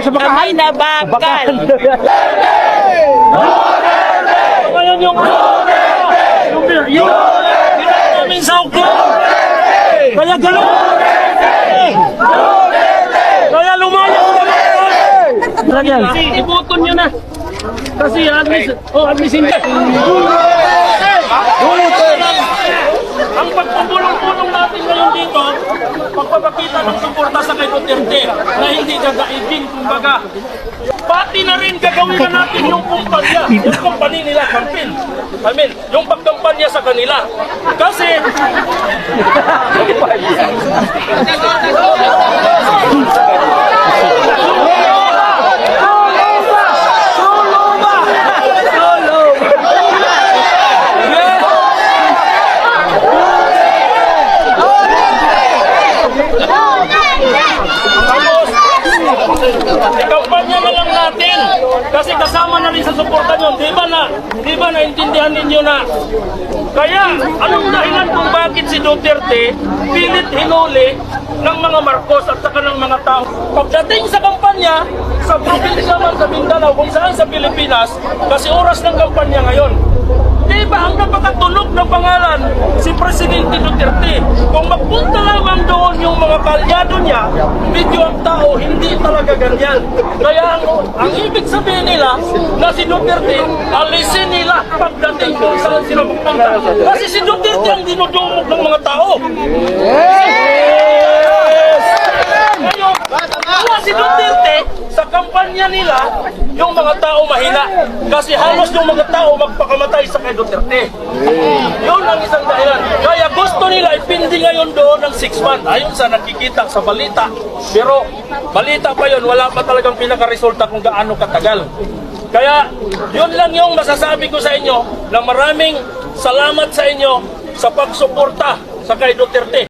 sa baka. Kamay na bakal. Ngayon yung namin sa uklo. Kaya gano'n. Kaya lumayo. Ibuton nyo na. Kasi admisin ka. Ang pagpupulong-pulong natin ngayon dito, pagpapakita ng suporta sa kay Duterte na hindi gagaigin, kumbaga. Pati na rin gagawin na natin yung kumpanya, yung company nila, campaign. I mean, yung pagkampanya sa kanila. Kasi, kampanya na lang natin kasi kasama na rin sa suporta nyo. Di ba naintindihan ninyo na? Kaya, anong dahilan kung bakit si Duterte pilit hinuli ng mga Marcos at saka ng mga tao? Pagdating sa kampanya, sa probinsya man sa Mindanao, kung saan sa Pilipinas, kasi oras ng kampanya ngayon. Di ba ang napakatunog ng pangalan si Presidente Duterte? Kung magpunta lamang doon yung mga kalyado niya, medyo ang tao hindi talaga ganyan. Kaya ang ibig sabihin nila na si Duterte, alisin nila pagdating kung saan sila pupunta. Kasi si Duterte ang dinudumog ng mga tao. Ngayon, wala si Duterte sa kampanya nila, yung mga tao mahina. Kasi halos yung mga tao magpakamatay sa kay Duterte. Yun ang isang dahilan. Kaya gusto nila ipindi ngayon doon ng 6 months. Ayon sa nakikita sa balita. Pero balita pa yun, wala pa talagang pinaka-resulta kung gaano katagal. Kaya yun lang yung masasabi ko sa inyo na maraming salamat sa inyo sa pagsuporta sa kay Duterte.